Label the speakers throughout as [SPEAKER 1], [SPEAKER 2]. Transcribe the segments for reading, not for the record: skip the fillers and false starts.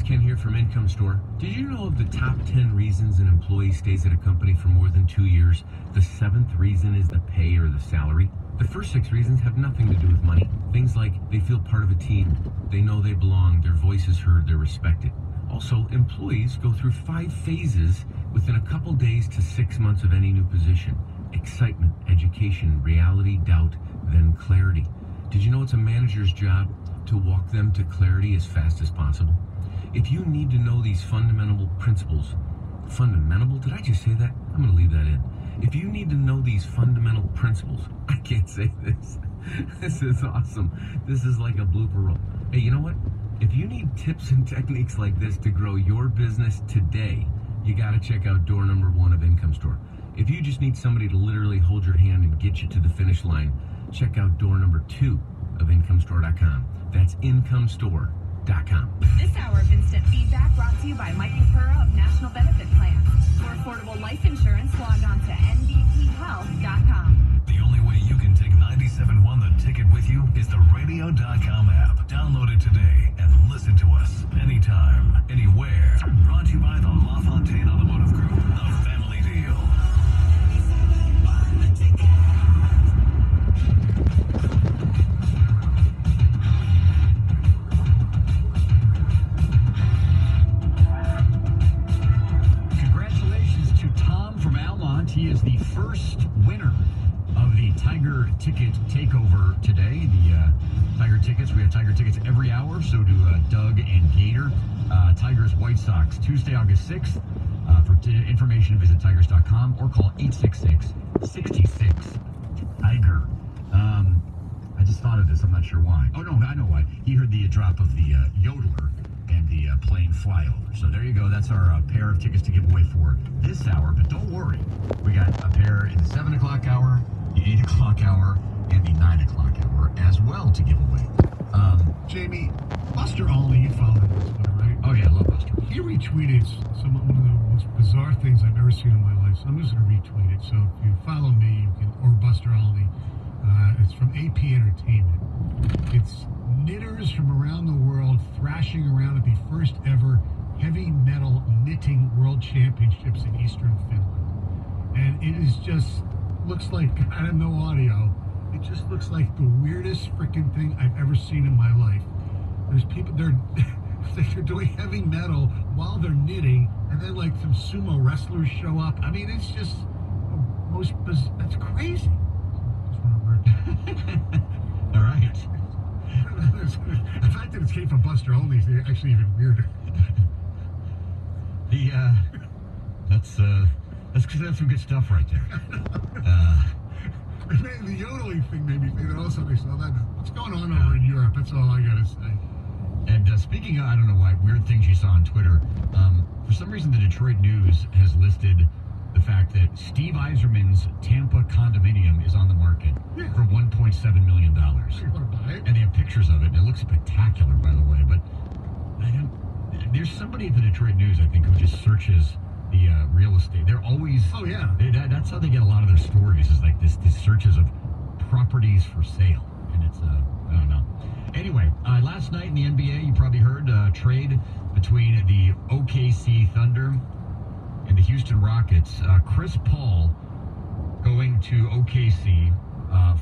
[SPEAKER 1] Ken here from Income Store. Did you know of the top 10 reasons an employee stays at a company for more than 2 years? The 7th reason is the pay or the salary. The first 6 reasons have nothing to do with money. Things like they feel part of a team, they know they belong, their voice is heard, they're respected. Also, employees go through 5 phases within a couple days to 6 months of any new position. Excitement, education, reality, doubt, then clarity. Did you know it's a manager's job to walk them to clarity as fast as possible? If you need to know these fundamental principles, did I just say that? I'm going to leave that in. If you need to know these fundamental principles, I can't say this. This is awesome. This is like a blooper roll. Hey, you know what? If you need tips and techniques like this to grow your business today, you got to check out door number 1 of Income Store. If you just need somebody to literally hold your hand and get you to the finish line, check out door number 2 of IncomeStore.com. That's IncomeStore.com.
[SPEAKER 2] This hour of instant feedback brought to you by Mike McCurra of National Benefit Plans. For affordable life insurance, log on to NBPHealth.com.
[SPEAKER 3] The only way you can take 97.1 The Ticket with you is the radio.com app. Download it today and listen to us anytime, anywhere. Brought to you by the LaFontaine Automotive Group, the family deal.
[SPEAKER 4] He is the first winner of the Tiger Ticket Takeover today. The Tiger Tickets, we have Tiger Tickets every hour, so do Doug and Gator. Tigers White Sox, Tuesday, August 6th. For information, visit tigers.com or call 866-66-TIGER. I just thought of this, I'm not sure why. Oh, no, I know why. He heard the drop of the yodeler and the plane flyover. So there you go. That's our pair of tickets to give away for this hour. But don't worry. We got a pair in the 7 o'clock hour, the 8 o'clock hour, and the 9 o'clock hour as well to give away.
[SPEAKER 5] Jamie, Buster Olney, you follow him on Twitter, right?
[SPEAKER 4] Oh, yeah, I love Buster.
[SPEAKER 5] He retweeted one of the most bizarre things I've ever seen in my life. So I'm just going to retweet it. So if you follow me, you can, or Buster Olney, it's from AP Entertainment. It's knitters from around the world thrashing around at the first ever heavy metal knitting world championships in Eastern Finland. And it is just, looks like, I have no audio, it just looks like the weirdest freaking thing I've ever seen in my life. There's people, they're doing heavy metal while they're knitting, and then like some sumo wrestlers show up. I mean, it's just most bizarre, it's crazy. Just want to word that.
[SPEAKER 4] All right.
[SPEAKER 5] The fact that it came from Buster Olney is actually even weirder.
[SPEAKER 4] That's because that's some good stuff right there.
[SPEAKER 5] The yodeling thing made me think that also they saw that. What's going on over in Europe? That's all I gotta say.
[SPEAKER 4] And speaking of, I don't know why, weird things you saw on Twitter, for some reason the Detroit News has listed the fact that Steve Eiserman's Tampa condominium is on the market for $1.7 million.
[SPEAKER 5] You want to buy it?
[SPEAKER 4] And they have pictures of it, and it looks spectacular, by the way. But there's somebody at the Detroit News, I think, who just searches the real estate. They're always...
[SPEAKER 5] Oh, yeah.
[SPEAKER 4] That's how they get a lot of their stories, is like these searches of properties for sale. And it's, I don't know. Anyway, last night in the NBA, you probably heard a trade between the OKC Thunder and the Houston Rockets. Chris Paul going to OKC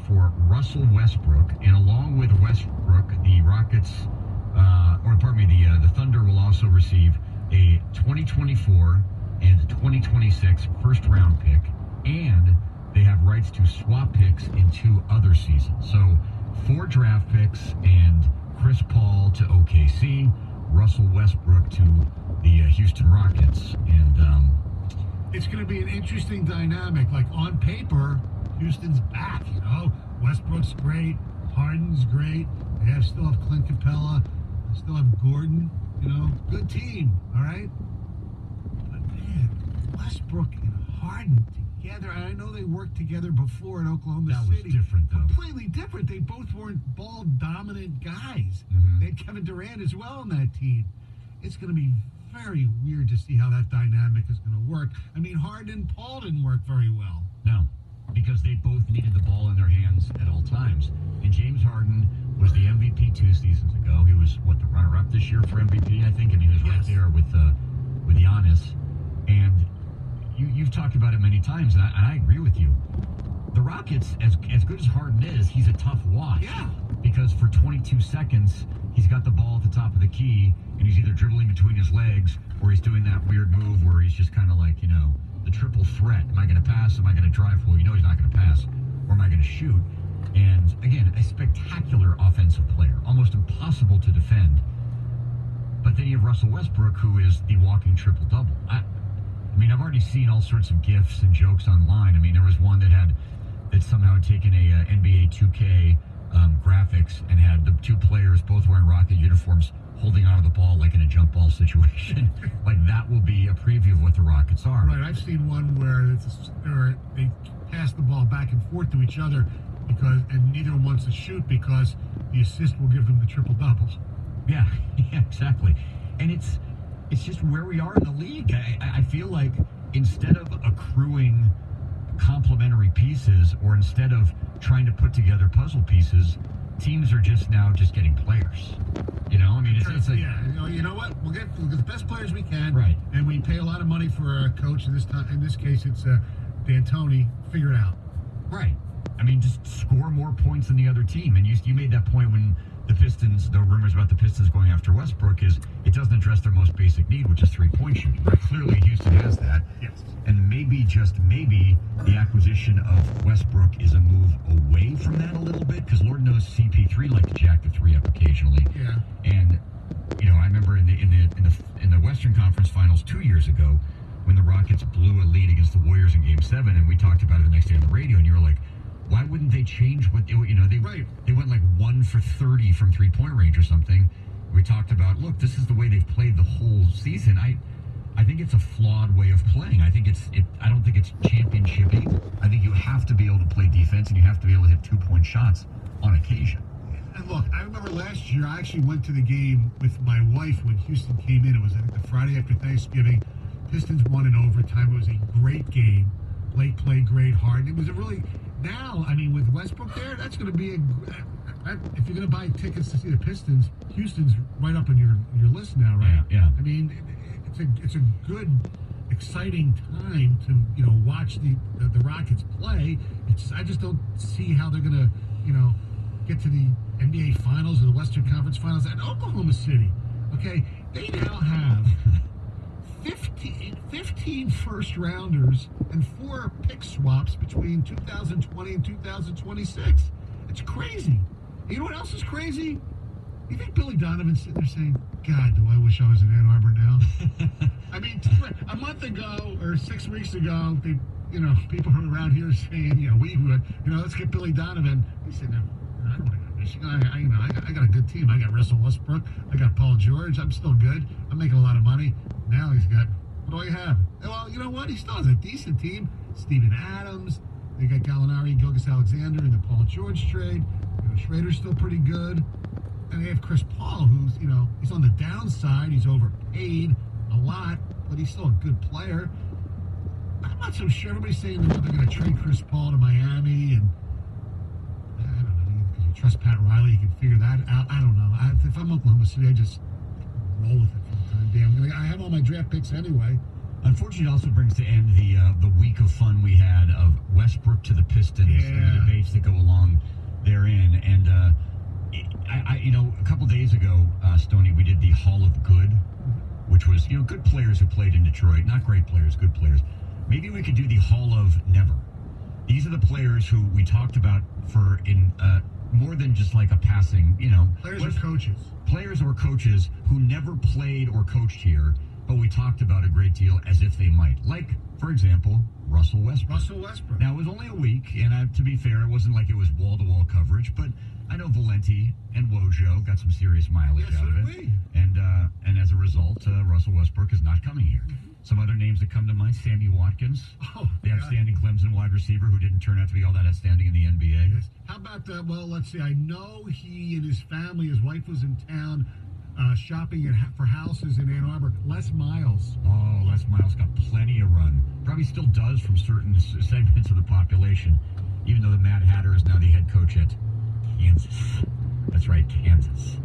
[SPEAKER 4] for Russell Westbrook, and along with Westbrook, the Rockets, the Thunder will also receive a 2024 and 2026 first-round pick, and they have rights to swap picks in 2 other seasons. So 4 draft picks and Chris Paul to OKC, Russell Westbrook to the Houston Rockets, and
[SPEAKER 5] it's going to be an interesting dynamic. Like on paper, Houston's back. You know, Westbrook's great, Harden's great. They still have Clint Capella, they still have Gordon. You know, good team. All right, but man, Westbrook and Harden together. And I know they worked together before in Oklahoma City.
[SPEAKER 4] That was different, though.
[SPEAKER 5] Completely different. They both weren't ball dominant guys.
[SPEAKER 4] Mm-hmm.
[SPEAKER 5] They had Kevin Durant as well on that team. It's going to be very weird to see how that dynamic is going to work. I mean, Harden and Paul didn't work very well.
[SPEAKER 4] No. because they both needed the ball in their hands at all times. And James Harden was the MVP 2 seasons ago. He was, the runner-up this year for MVP, I think, and he was right there with Giannis. And you've talked about it many times, and I agree with you. The Rockets, as good as Harden is, he's a tough watch.
[SPEAKER 5] Yeah.
[SPEAKER 4] Because for 22 seconds, he's got the ball at the top of the key, and he's either dribbling between his legs, or he's doing that weird move where he's just kind of like, the triple threat. Am I going to pass? Am I going to drive? Well, he's not going to pass. Or am I going to shoot? And again, a spectacular offensive player, almost impossible to defend. But then you have Russell Westbrook, who is the walking triple-double. I mean, I've already seen all sorts of GIFs and jokes online. I mean, there was one that somehow had taken a NBA 2K graphics and had the two players both wearing Rocket uniforms holding onto the ball like in a jump ball situation. Like, that will be a preview of what the Rockets are.
[SPEAKER 5] Right, I've seen one where they pass the ball back and forth to each other and neither one wants to shoot because the assist will give them the triple-double.
[SPEAKER 4] Yeah, exactly. And it's just where we are in the league. I feel like instead of accruing complementary pieces, or instead of trying to put together puzzle pieces, teams are just getting players. I mean, it's like,
[SPEAKER 5] you know what? We'll get the best players we can,
[SPEAKER 4] right?
[SPEAKER 5] And we pay a lot of money for a coach. In this case, it's D'Antoni. Figure it out.
[SPEAKER 4] Right. I mean, just score more points than the other team. And you made that point when the Pistons, the rumors about the Pistons going after Westbrook, is it doesn't address their most basic need, which is three-point shooting. Right? Clearly, Houston has that.
[SPEAKER 5] Yes.
[SPEAKER 4] And maybe, just maybe, the acquisition of Westbrook is a move away from that a little bit, because Lord knows CP3 liked to jack the three up occasionally.
[SPEAKER 5] Yeah.
[SPEAKER 4] And I remember in the Western Conference Finals 2 years ago, when the Rockets blew a lead against the Warriors in Game 7, and we talked about it the next day on the radio, and you were like, why wouldn't they change what they went like 1 for 30 from three-point range or something. We talked about, look, this is the way they've played the whole season. I think it's a flawed way of playing. I don't think it's championship-y. I think you have to be able to play defense, and you have to be able to hit 2-point shots on occasion.
[SPEAKER 5] And look, I remember last year I actually went to the game with my wife when Houston came in. It was the Friday after Thanksgiving. Pistons won in overtime. It was a great game. Blake played great hard. It was a really... Now, I mean, with Westbrook there, that's going to be if you're going to buy tickets to see the Pistons, Houston's right up on your list now, right?
[SPEAKER 4] Yeah.
[SPEAKER 5] I mean, it's a good, exciting time to watch the Rockets play. I just don't see how they're going to get to the NBA Finals or the Western Conference Finals at Oklahoma City. Okay, they now have 15 first-rounders and 4 pick swaps between 2020 and 2026. It's crazy. You know what else is crazy? You think Billy Donovan's sitting there saying, God, do I wish I was in Ann Arbor now? I mean, a month ago or 6 weeks ago, people around here saying, we would, let's get Billy Donovan. He said, no, I don't want to go to Michigan. I got a good team. I got Russell Westbrook. I got Paul George. I'm still good. I'm making a lot of money. Now he's got, what do I have? Well, you know what? He still has a decent team. Steven Adams. They got Gallinari, Gilgeous-Alexander in the Paul George trade. Schrader's still pretty good. And they have Chris Paul, who's, he's on the downside. He's overpaid a lot, but he's still a good player. I'm not so sure. Everybody's saying they're going to trade Chris Paul to Miami, and I don't know. Because you trust Pat Riley, you can figure that out. I don't know. If I'm Oklahoma City, I just roll with it for the time being. I have all my draft picks anyway.
[SPEAKER 4] Unfortunately, it also brings to end the week of fun we had of Westbrook to the Pistons and the debates that go along therein. And a couple days ago, Stoney, we did the Hall of Good, which was good players who played in Detroit, not great players, good players. Maybe we could do the Hall of Never. These are the players who we talked about for more than just like a passing,
[SPEAKER 5] Players or coaches.
[SPEAKER 4] Players or coaches who never played or coached here, but we talked about a great deal as if they might. Like, for example, Russell Westbrook. Now, it was only a week, and to be fair, it wasn't like it was wall-to-wall coverage, but I know Valenti and Wojo got some serious mileage out of it. And as a result, Russell Westbrook is not coming here. Mm-hmm. Some other names that come to mind, Sammy Watkins, the outstanding Clemson wide receiver who didn't turn out to be all that outstanding in the NBA.
[SPEAKER 5] Yes. How about, let's see, I know he and his family, his wife was in town shopping for houses in Ann Arbor. Les Miles.
[SPEAKER 4] Oh, Les Miles got plenty of run. Probably still does from certain segments of the population, even though the Mad Hatter is now the head coach at Kansas. That's right, Kansas.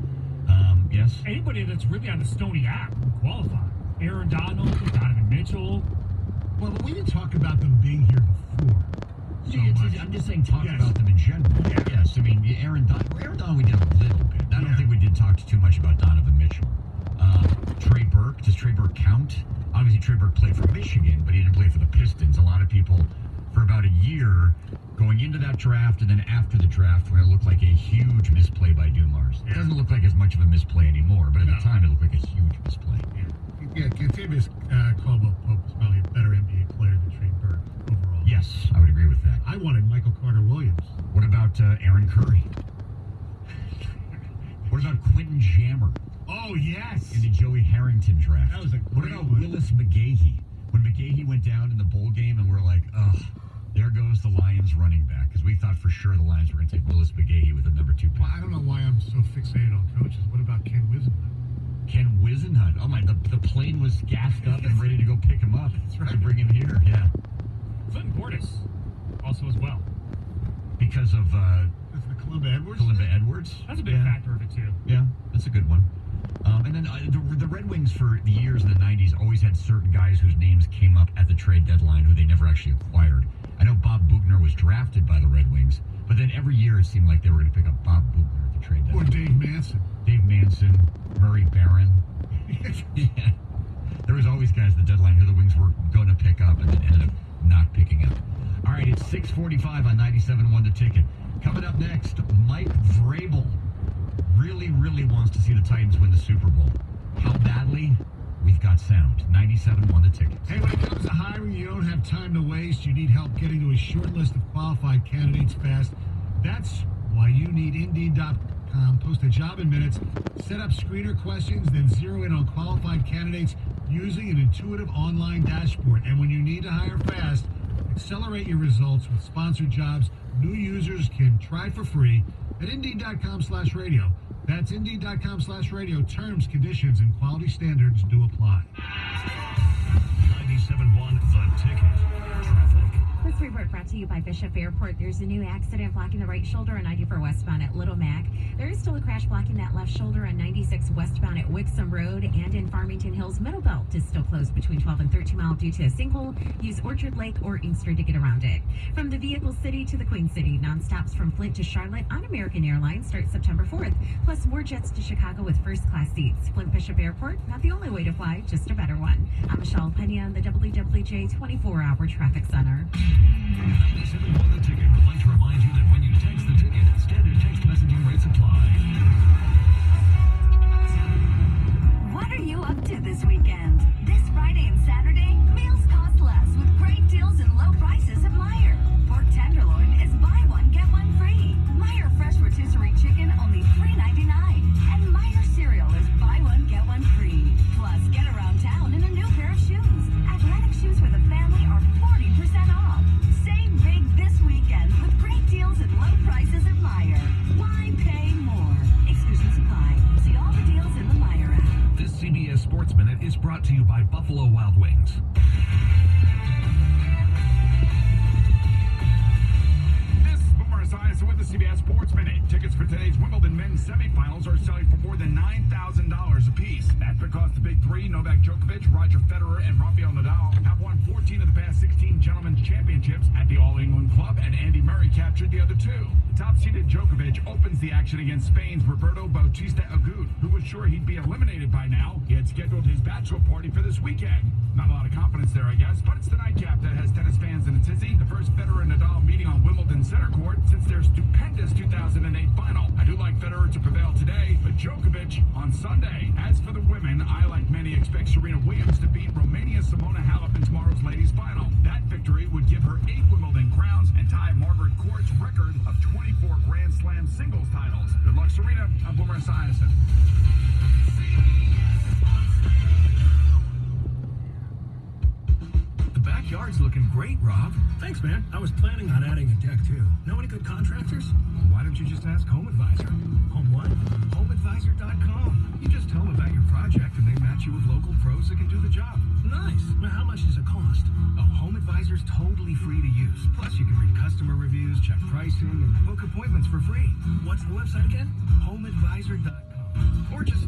[SPEAKER 4] Yes?
[SPEAKER 6] Anybody that's really on the Stony app can qualify. Aaron Donald, Donovan Mitchell.
[SPEAKER 5] Well, but we didn't talk about them being here before.
[SPEAKER 4] I'm just saying talk about them in general.
[SPEAKER 5] Yeah.
[SPEAKER 4] Yes, I mean, Aaron Donald we did a little bit. I don't think we did talk too much about Donovan Mitchell. Trey Burke, does Trey Burke count? Obviously, Trey Burke played for Michigan, but he didn't play for the Pistons. A lot of people, for about a year, going into that draft and then after the draft, where it looked like a huge misplay by Dumars. It doesn't look like as much of a misplay anymore, but at the time, it looked like a huge misplay.
[SPEAKER 5] Yeah, Kentavious Caldwell-Pope is probably a better NBA player than Trey Burke overall.
[SPEAKER 4] Yes, I would agree with that.
[SPEAKER 5] I wanted Michael Carter-Williams.
[SPEAKER 4] What about Aaron Curry? What about Quentin Jammer?
[SPEAKER 5] Oh, yes.
[SPEAKER 4] In the Joey Harrington draft.
[SPEAKER 5] That was a
[SPEAKER 4] What
[SPEAKER 5] great
[SPEAKER 4] about
[SPEAKER 5] one.
[SPEAKER 4] Willis McGahee? When McGahee went down in the bowl game and we're like, ugh, there goes the Lions running back. Because we thought for sure the Lions were going to take Willis McGahee with the number 2 pick.
[SPEAKER 5] Well, I don't know why I'm so fixated on coaches. What about Ken Wisenhunt?
[SPEAKER 4] Ken Wisenhunt. Oh, my, the plane was gassed up and ready to go pick him up.
[SPEAKER 5] That's right.
[SPEAKER 4] To bring him here, yeah.
[SPEAKER 6] Clinton Portis, also as well.
[SPEAKER 4] Because of
[SPEAKER 5] That's the Kalimba Edwards?
[SPEAKER 4] Kalimba Edwards.
[SPEAKER 6] That's a big factor of it, too.
[SPEAKER 4] Yeah, that's a good one. And then the Red Wings for the years in the 90s always had certain guys whose names came up at the trade deadline who they never actually acquired. I know Bob Bugner was drafted by the Red Wings, but then every year it seemed like they were going to pick up Bob Bugner at the trade
[SPEAKER 5] Or
[SPEAKER 4] deadline.
[SPEAKER 5] Dave Manson.
[SPEAKER 4] Dave Manson, Murray Barron. Yeah. There was always guys at the deadline who the Wings were going to pick up and then ended up not picking up. All right, it's 6:45 on 97.1 The Ticket. Coming up next, Mike Vrabel really wants to see the Titans win the Super Bowl. How badly? We've got sound. 97.1 The Ticket.
[SPEAKER 5] Hey, when it comes to hiring, you don't have time to waste. You need help getting to a short list of qualified candidates fast. That's why you need Indeed.com. Post a job in minutes, set up screener questions, then zero in on qualified candidates using an intuitive online dashboard. And when you need to hire fast, accelerate your results with sponsored jobs. New users can try for free at Indeed.com/radio. That's Indeed.com/radio. Terms, conditions, and quality standards do apply.
[SPEAKER 3] 97.1 The Ticket. Traffic.
[SPEAKER 2] This report brought to you by Bishop Airport. There's a new accident blocking the right shoulder on 94 westbound at Little Mac. There is still a crash blocking that left shoulder on 96 westbound at Wixom Road, and in Farmington Hills. Middle Belt is still closed between 12 and 13 Mile due to a sinkhole. Use Orchard Lake or Inkster to get around it. From the Vehicle City to the Queen City, nonstops from Flint to Charlotte on American Airlines start September 4th. Plus more jets to Chicago with first-class seats. Flint Bishop Airport, not the only way to fly, just a better one. I'm Michelle Pena in the WWJ 24-hour traffic center.
[SPEAKER 3] 97.1 The Ticket would like to remind you that when you text the ticket, standard text messaging rates apply.
[SPEAKER 7] What are you up to this weekend? This Friday and Saturday, meals cost less with great deals and low prices at Meijer. Pork tenderloin is buy one, get one free. Meijer fresh rotisserie chicken only $3.99. And Meijer cereal is buy one, get one free. Plus, get around town in a new pair of shoes. Athletic shoes with a family are 40% off. Save big this weekend with great deals and low prices at Meijer. Why pay more? Exclusions apply. See all the deals in the Meijer app.
[SPEAKER 3] This CBS Sports Minute is brought to you by Buffalo Wild Wings.
[SPEAKER 8] This is Boomer Esiason with the CBS Sports Minute. Tickets for today's Wimbledon men's semifinals are selling for more than $9,000 apiece. That's because the big three, Novak Djokovic, Roger Federer, and Rafael Nadal, have won 14 of the past 16 Gentlemen's Championships at the All England Club, and Andy Murray captured the other two. The top-seeded Djokovic opens the action against Spain's Roberto Bautista Agut, who was sure he'd be eliminated by now. He had scheduled his bachelor party for this weekend. Not a lot of confidence there, I guess, but it's the nightcap that has tennis fans in a tizzy. The first Federer and Nadal meeting on Wimbledon center court since their stupendous 2008 final. I do like Federer to prevail today, but Djokovic on Sunday. As for the women, I, like many, expect Serena Williams to beat Romania's Simona Halep in tomorrow's ladies final. That victory would give her 8 Wimbledon crowns and tie Margaret Court's record of 24 Grand Slam singles titles. Good luck, Serena. I'm Boomer Esiason.
[SPEAKER 3] The backyard's looking great, Rob. Thanks, man. I was planning on adding a deck, too. Know any good contractors? Why don't you just ask Home Advisor? Home what? HomeAdvisor.com. You just tell them
[SPEAKER 9] match you with local pros that can do the job.
[SPEAKER 10] Nice. Well, how much does it cost?
[SPEAKER 9] Oh, Home Advisor's totally free to use. Plus, you can read customer reviews, check pricing, and book appointments for free.
[SPEAKER 10] What's the website again?
[SPEAKER 9] HomeAdvisor.com. Or just